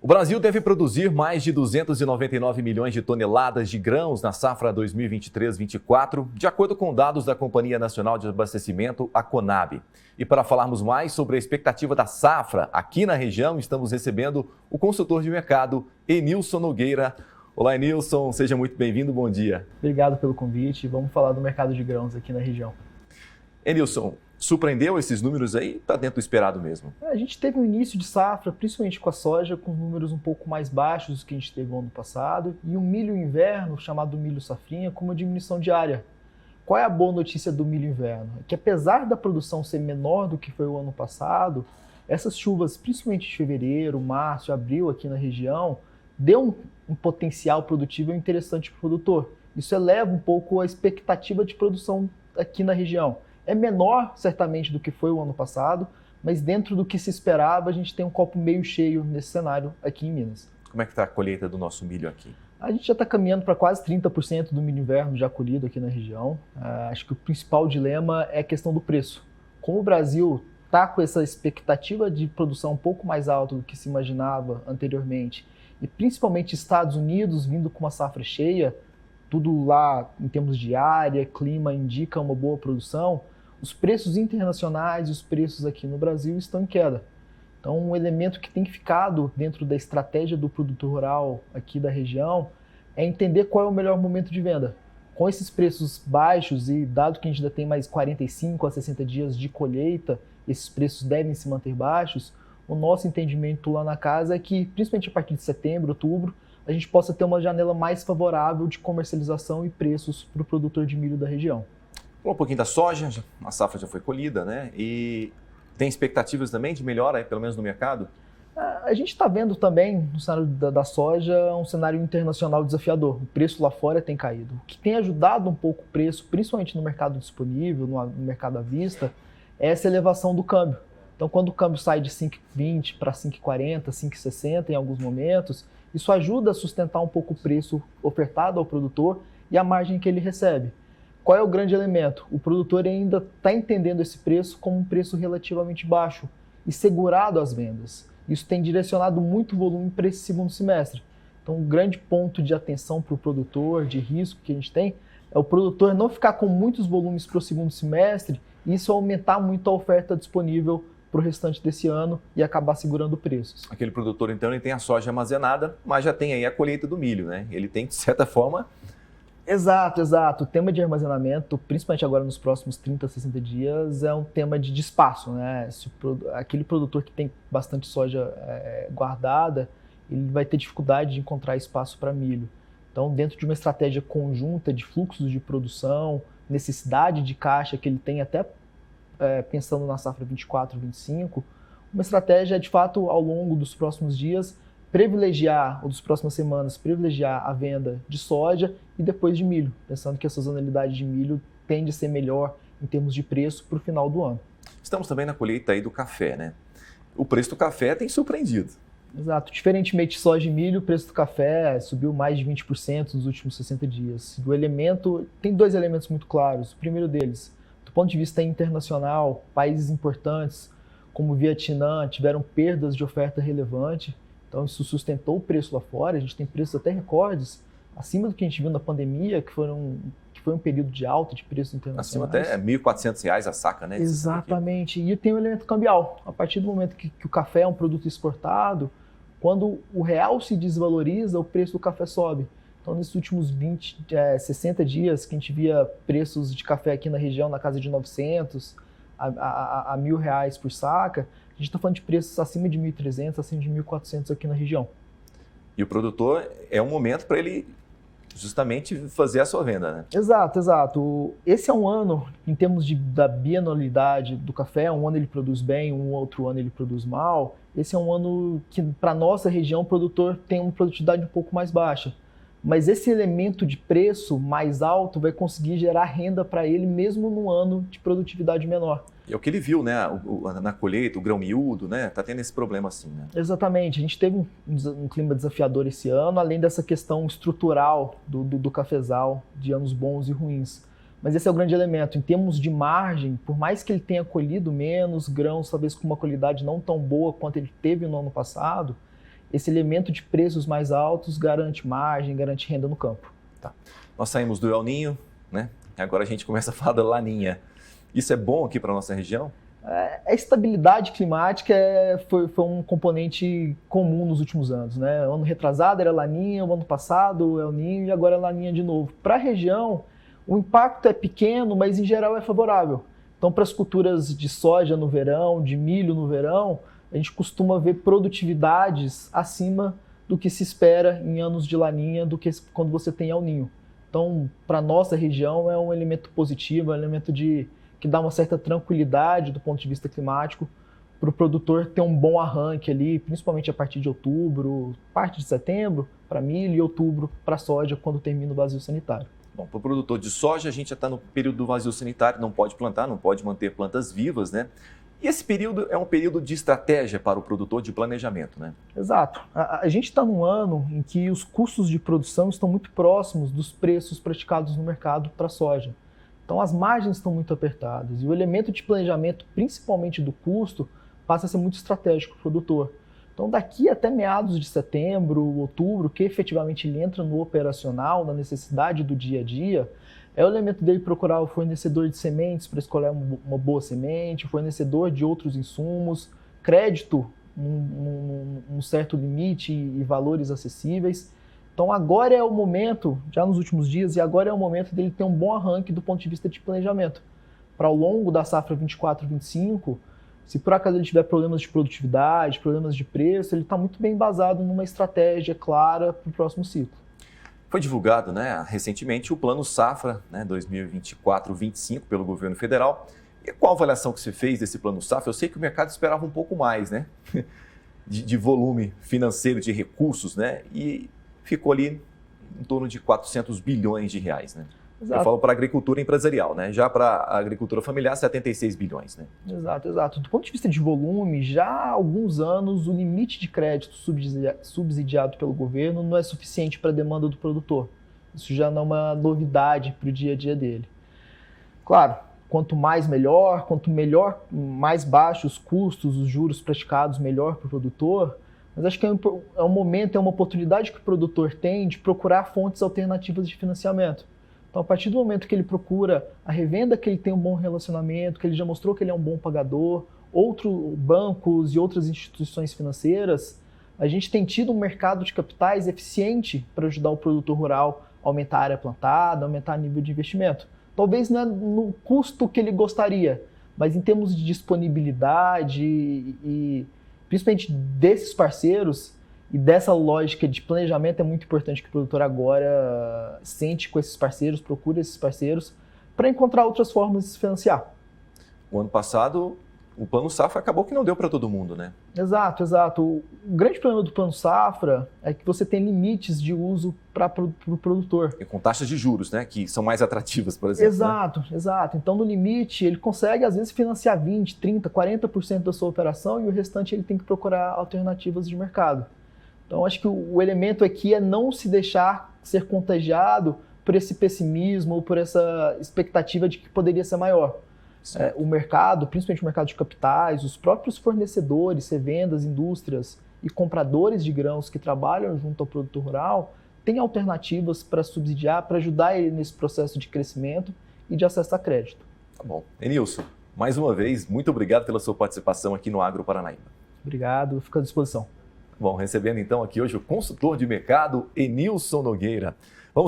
Brasil deve produzir mais de 299 milhões de toneladas de grãos na safra 2023-24, de acordo com dados da Companhia Nacional de Abastecimento, a Conab. E para falarmos mais sobre a expectativa da safra aqui na região, estamos recebendo o consultor de mercado, Enilson Nogueira. Olá, Enilson, seja muito bem-vindo, bom dia. Obrigado pelo convite, vamos falar do mercado de grãos aqui na região. Enilson, surpreendeu esses números aí? Está dentro do esperado mesmo? A gente teve um início de safra, principalmente com a soja, com números um pouco mais baixos do que a gente teve no ano passado, e o milho inverno, chamado milho safrinha, com uma diminuição diária. Qual é a boa notícia do milho inverno? É que apesar da produção ser menor do que foi o ano passado, essas chuvas, principalmente de fevereiro, março, abril aqui na região, deu um potencial produtivo interessante para o produtor. Isso eleva um pouco a expectativa de produção aqui na região. É menor, certamente, do que foi o ano passado, mas dentro do que se esperava, a gente tem um copo meio cheio nesse cenário aqui em Minas. Como é que está a colheita do nosso milho aqui? A gente já está caminhando para quase 30% do milho inverno já colhido aqui na região. Acho que o principal dilema é a questão do preço. Como o Brasil está com essa expectativa de produção um pouco mais alta do que se imaginava anteriormente, e principalmente Estados Unidos vindo com uma safra cheia, tudo lá em termos de área, clima, indica uma boa produção, os preços internacionais e os preços aqui no Brasil estão em queda. Então, um elemento que tem ficado dentro da estratégia do produtor rural aqui da região é entender qual é o melhor momento de venda. Com esses preços baixos e dado que a gente ainda tem mais 45 a 60 dias de colheita, esses preços devem se manter baixos, o nosso entendimento lá na casa é que, principalmente a partir de setembro, outubro, a gente possa ter uma janela mais favorável de comercialização e preços para o produtor de milho da região. Um pouquinho da soja, a safra já foi colhida, né? E tem expectativas também de melhora, pelo menos no mercado? A gente está vendo também, no cenário da soja, um cenário internacional desafiador. O preço lá fora tem caído. O que tem ajudado um pouco o preço, principalmente no mercado disponível, no mercado à vista, é essa elevação do câmbio. Então, quando o câmbio sai de 5,20 para 5,40, 5,60 em alguns momentos, isso ajuda a sustentar um pouco o preço ofertado ao produtor e a margem que ele recebe. Qual é o grande elemento? O produtor ainda está entendendo esse preço como um preço relativamente baixo e segurado às vendas. Isso tem direcionado muito volume para esse segundo semestre. Então, um grande ponto de atenção para o produtor, de risco que a gente tem, é o produtor não ficar com muitos volumes para o segundo semestre e isso aumentar muito a oferta disponível para o restante desse ano e acabar segurando preços. Aquele produtor, então, ele tem a soja armazenada, mas já tem aí a colheita do milho, né? Ele tem, de certa forma... Exato. O tema de armazenamento, principalmente agora nos próximos 30, 60 dias, é um tema de espaço, né? Aquele produtor que tem bastante soja guardada, ele vai ter dificuldade de encontrar espaço para milho. Então, dentro de uma estratégia conjunta de fluxos de produção, necessidade de caixa que ele tem até pensando na safra 24, 25, uma estratégia é, de fato, ao longo dos próximos dias, privilegiar, ou das próximas semanas, privilegiar a venda de soja e depois de milho, pensando que a sazonalidade de milho tende a ser melhor em termos de preço para o final do ano. Estamos também na colheita aí do café, né? O preço do café tem surpreendido. Exato. Diferentemente de soja e milho, o preço do café subiu mais de 20% nos últimos 60 dias. Tem dois elementos muito claros. O primeiro deles, do ponto de vista internacional, países importantes como o Vietnã tiveram perdas de oferta relevante, então isso sustentou o preço lá fora. A gente tem preços até recordes acima do que a gente viu na pandemia, que foi um período de alta de preços internacionais. Acima até R$ 1.400 a saca, né? Exatamente. E tem o elemento cambial. A partir do momento que o café é um produto exportado, quando o real se desvaloriza, o preço do café sobe. Então, nesses últimos 60 dias que a gente via preços de café aqui na região na casa de 900 a R$1.000 por saca, a gente está falando de preços acima de 1.300, acima de 1.400 aqui na região. E o produtor, é um momento para ele justamente fazer a sua venda, né? Exato. Esse é um ano, em termos da bianualidade do café, um ano ele produz bem, um outro ano ele produz mal. Esse é um ano que, para a nossa região, o produtor tem uma produtividade um pouco mais baixa. Mas esse elemento de preço mais alto vai conseguir gerar renda para ele mesmo num ano de produtividade menor. É o que ele viu, né? Na colheita, o grão miúdo, né? Tá tendo esse problema assim, né? Exatamente. A gente teve um clima desafiador esse ano, além dessa questão estrutural do cafezal, de anos bons e ruins. Mas esse é o grande elemento. Em termos de margem, por mais que ele tenha colhido menos grãos, talvez com uma qualidade não tão boa quanto ele teve no ano passado, esse elemento de preços mais altos garante margem, garante renda no campo. Tá. Nós saímos do El Niño, né? Agora a gente começa a falar da Laninha. Isso é bom aqui para a nossa região? A estabilidade climática foi um componente comum nos últimos anos, né? O ano retrasado era Laninha, o ano passado El Niño e agora é Laninha de novo. Para a região, o impacto é pequeno, mas em geral é favorável. Então, para as culturas de soja no verão, de milho no verão, a gente costuma ver produtividades acima do que se espera em anos de Laninha do que quando você tem El Niño. Então, para a nossa região, é um elemento positivo, é um elemento que dá uma certa tranquilidade do ponto de vista climático para o produtor ter um bom arranque ali, principalmente a partir de outubro, parte de setembro para milho e outubro para soja, quando termina o vazio sanitário. Bom, para o produtor de soja, a gente já está no período do vazio sanitário, não pode plantar, não pode manter plantas vivas, né? E esse período é um período de estratégia para o produtor de planejamento, né? Exato. A gente está num ano em que os custos de produção estão muito próximos dos preços praticados no mercado para a soja. Então as margens estão muito apertadas e o elemento de planejamento, principalmente do custo, passa a ser muito estratégico para o produtor. Então daqui até meados de setembro, outubro, que efetivamente ele entra no operacional, na necessidade do dia a dia, é o elemento dele procurar o fornecedor de sementes para escolher uma boa semente, o fornecedor de outros insumos, crédito num certo limite e valores acessíveis. Então agora é o momento, já nos últimos dias, e agora é o momento dele ter um bom arranque do ponto de vista de planejamento. Para ao longo da safra 24-25, se por acaso ele tiver problemas de produtividade, problemas de preço, ele está muito bem embasado numa estratégia clara para o próximo ciclo. Foi divulgado, né, recentemente o Plano Safra, né, 2024-25 pelo governo federal. E qual a avaliação que você fez desse Plano Safra? Eu sei que o mercado esperava um pouco mais, né, de volume financeiro, de recursos, né, e ficou ali em torno de 400 bilhões de reais, né? Exato. Eu falo para a agricultura empresarial, né? Já para a agricultura familiar, 76 bilhões, né? Exato. Do ponto de vista de volume, já há alguns anos o limite de crédito subsidiado pelo governo não é suficiente para a demanda do produtor. Isso já não é uma novidade para o dia a dia dele. Claro, quanto mais melhor, mais baixos os custos, os juros praticados, melhor para o produtor. Mas acho que é um momento, é uma oportunidade que o produtor tem de procurar fontes alternativas de financiamento. Então, a partir do momento que ele procura a revenda, que ele tem um bom relacionamento, que ele já mostrou que ele é um bom pagador, outros bancos e outras instituições financeiras, a gente tem tido um mercado de capitais eficiente para ajudar o produtor rural a aumentar a área plantada, aumentar o nível de investimento. Talvez não é no custo que ele gostaria, mas em termos de disponibilidade e principalmente desses parceiros e dessa lógica de planejamento, é muito importante que o produtor agora sente com esses parceiros, procure esses parceiros para encontrar outras formas de se financiar. O ano passado, o Plano Safra acabou que não deu para todo mundo, né? Exato. O grande problema do Plano Safra é que você tem limites de uso para o produtor. E com taxas de juros, né? Que são mais atrativas, por exemplo. Exato. Então, no limite, ele consegue, às vezes, financiar 20%, 30%, 40% da sua operação e o restante ele tem que procurar alternativas de mercado. Então, acho que o elemento aqui é não se deixar ser contagiado por esse pessimismo ou por essa expectativa de que poderia ser maior. O mercado, principalmente o mercado de capitais, os próprios fornecedores, revendas, indústrias e compradores de grãos que trabalham junto ao produtor rural têm alternativas para subsidiar, para ajudar ele nesse processo de crescimento e de acesso a crédito. Tá bom. Enilson, mais uma vez, muito obrigado pela sua participação aqui no Agro Paranaíba. Obrigado, fico à disposição. Bom, recebendo então aqui hoje o consultor de mercado, Enilson Nogueira. Vamos